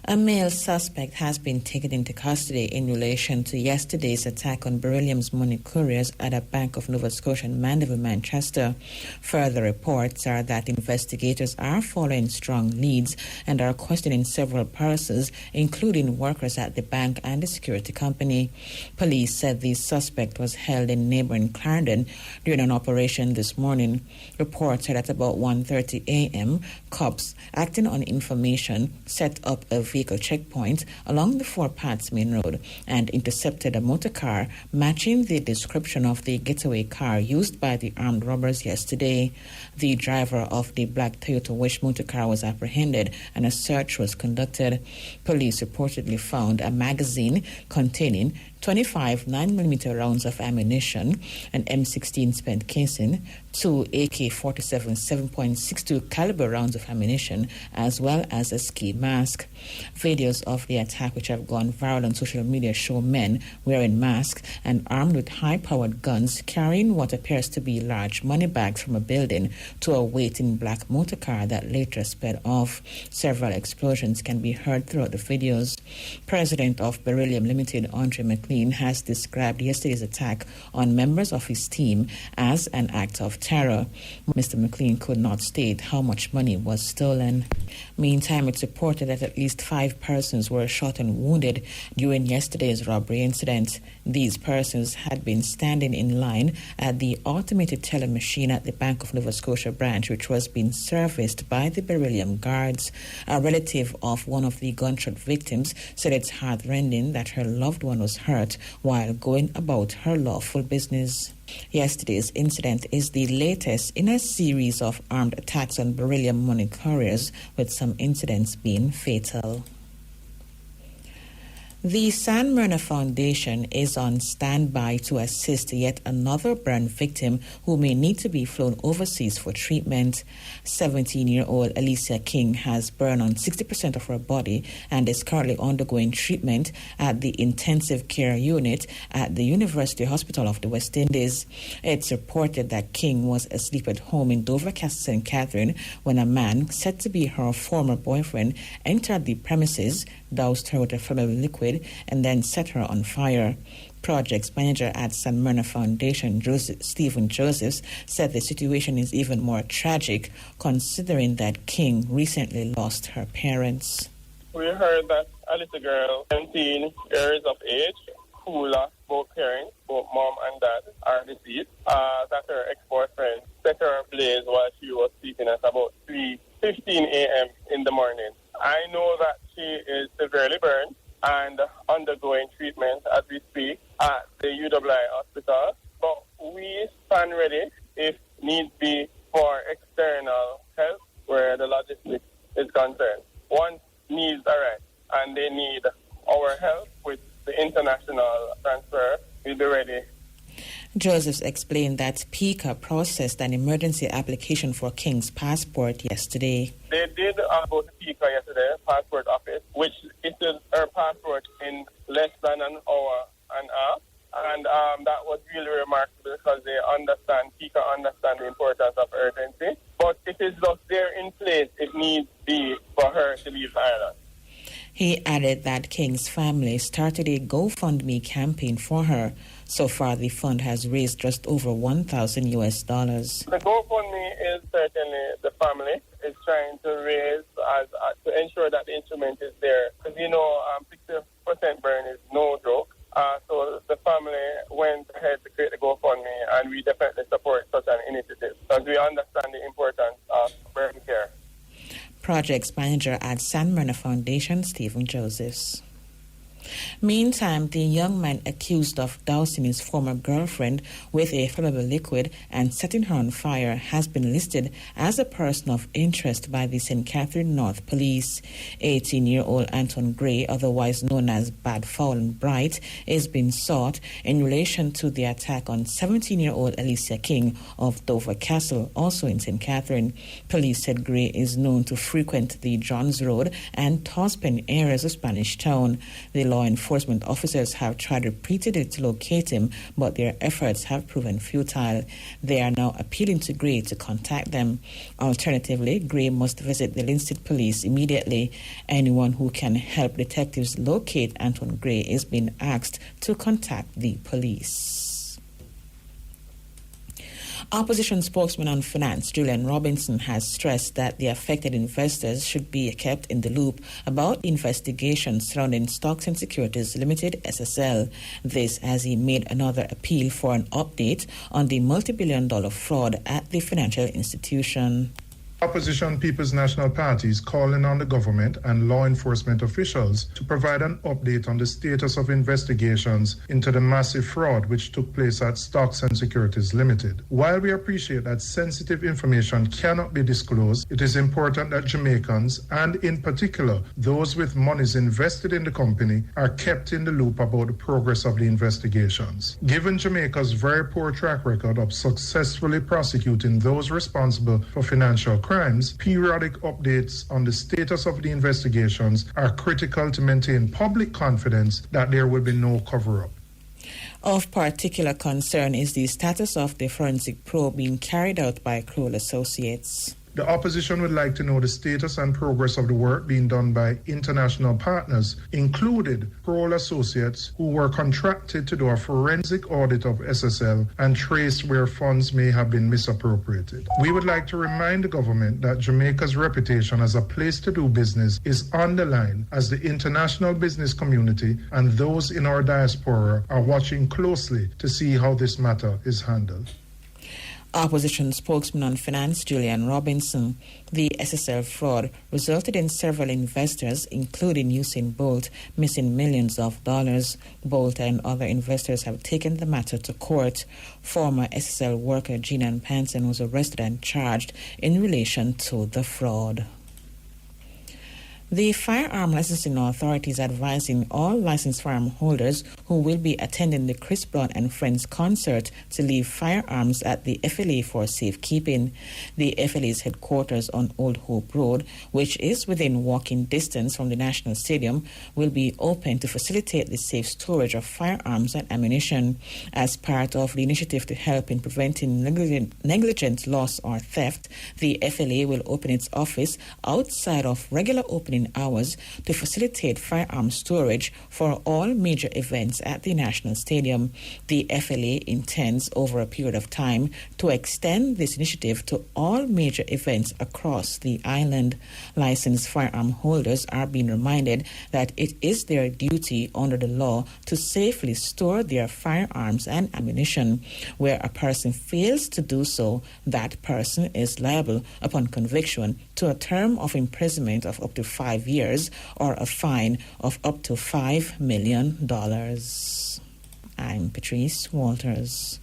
A male suspect has been taken into custody in relation to yesterday's attack on Beryllium's money couriers at a Bank of Nova Scotia in Mandeville, Manchester. Further reports are that investigators are following strong leads and are questioning several persons, including workers at the bank and the security company. Police said the suspect was held in neighboring Clarendon during an operation this morning. Reports said at about 1:30 a.m., cops, acting on information, set up a vehicle checkpoint along the Four Paths Main Road and intercepted a motorcar matching the description of the getaway car used by the armed robbers yesterday. The driver of the black Toyota Wish motorcar was apprehended and a search was conducted. Police reportedly found a magazine containing 25 9mm rounds of ammunition, an M16 spent casing, 2 AK-47 7.62 caliber rounds of ammunition, as well as a ski mask. Videos of the attack, which have gone viral on social media, show men wearing masks and armed with high-powered guns carrying what appears to be large money bags from a building to a waiting black motorcar that later sped off. Several explosions can be heard throughout the videos. President of Beryllium Limited, Andre McLean, has described yesterday's attack on members of his team as an act of terror. Mr. McLean could not state how much money was stolen. Meantime, it's reported that at least 5 persons were shot and wounded during yesterday's robbery incident. These persons had been standing in line at the automated teller machine at the Bank of Nova Scotia branch, which was being serviced by the Beryllium guards. A relative of one of the gunshot victims said it's heartrending that her loved one was hurt while going about her lawful business. Yesterday's incident is the latest in a series of armed attacks on Beryllium money couriers, with some incidents being fatal. The San Myrna Foundation is on standby to assist yet another burn victim who may need to be flown overseas for treatment. 17-year-old Alicia King has burned on 60% of her body and is currently undergoing treatment at the intensive care unit at the University Hospital of the West Indies. It's reported that King was asleep at home in Dover Castle, St. Catherine, when a man said to be her former boyfriend entered the premises, doused her with a flammable liquid, and then set her on fire. Projects manager at San Myrna Foundation, Stephen Josephs, said the situation is even more tragic considering that King recently lost her parents. We heard that a little girl, 17 years of age, who lost both parents, both mom and dad, are deceased, that her ex-boyfriend set her ablaze while she was sleeping at about 3:15 a.m. in the morning. I know that she is severely burned and undergoing treatment as we speak at the UWI hospital, but we stand ready if need be for external help where the logistics is concerned. Once needs arise and they need our help with the international transfer, we'll be ready. Josephs explained that PICA processed an emergency application for King's passport yesterday. They did go to PICA yesterday, passport office, which issued her passport in less than an hour and a half. And that was really remarkable because PICA understand the importance of urgency. But it is just there in place if needs be for her to leave Ireland. He added that King's family started a GoFundMe campaign for her. So far, the fund has raised just over $1,000. The GoFundMe is certainly the family is trying to raise to ensure that the instrument is there. Because, 60% burn is no joke. So the family went ahead to create the GoFundMe, and we definitely support such an initiative because we understand the importance of burn care. Projects manager at San Myrna Foundation, Stephen Josephs. Meantime, the young man accused of dousing his former girlfriend with a flammable liquid and setting her on fire has been listed as a person of interest by the St. Catherine North Police. 18-year-old Anton Gray, otherwise known as Bad Foul and Bright, is being sought in relation to the attack on 17-year-old Alicia King of Dover Castle, also in St. Catherine. Police said Gray is known to frequent the Johns Road and Tospen areas of Spanish Town. The Law enforcement officers have tried repeatedly to locate him, but their efforts have proven futile. They are now appealing to Gray to contact them. Alternatively, Gray must visit the Linstead police immediately. Anyone who can help detectives locate Antoine Gray is being asked to contact the police. Opposition spokesman on finance, Julian Robinson, has stressed that the affected investors should be kept in the loop about investigations surrounding Stocks and Securities Limited, SSL. This as he made another appeal for an update on the multi-billion-dollar fraud at the financial institution. Opposition People's National Party is calling on the government and law enforcement officials to provide an update on the status of investigations into the massive fraud which took place at Stocks and Securities Limited. While we appreciate that sensitive information cannot be disclosed, it is important that Jamaicans, and in particular those with monies invested in the company, are kept in the loop about the progress of the investigations. Given Jamaica's very poor track record of successfully prosecuting those responsible for financial crimes, periodic updates on the status of the investigations are critical to maintain public confidence that there will be no cover-up. Of particular concern is the status of the forensic probe being carried out by Kroll Associates. The opposition would like to know the status and progress of the work being done by international partners, including Kroll Associates, who were contracted to do a forensic audit of SSL and trace where funds may have been misappropriated. We would like to remind the government that Jamaica's reputation as a place to do business is on the line as the international business community and those in our diaspora are watching closely to see how this matter is handled. Opposition spokesman on finance, Julian Robinson. The SSL fraud resulted in several investors, including Usain Bolt, missing millions of dollars. Bolt and other investors have taken the matter to court. Former SSL worker Jean Panson was arrested and charged in relation to the fraud. The Firearm Licensing Authority is advising all licensed firearm holders who will be attending the Chris Brown and Friends concert to leave firearms at the FLA for safekeeping. The FLA's headquarters on Old Hope Road, which is within walking distance from the National Stadium, will be open to facilitate the safe storage of firearms and ammunition. As part of the initiative to help in preventing negligent loss or theft, the FLA will open its office outside of regular opening hours to facilitate firearm storage for all major events at the National Stadium. The FLA intends over a period of time to extend this initiative to all major events across the island. Licensed firearm holders are being reminded that it is their duty under the law to safely store their firearms and ammunition. Where a person fails to do so, that person is liable upon conviction to a term of imprisonment of up to 5 years or a fine of up to $5 million. I'm Patrice Walters.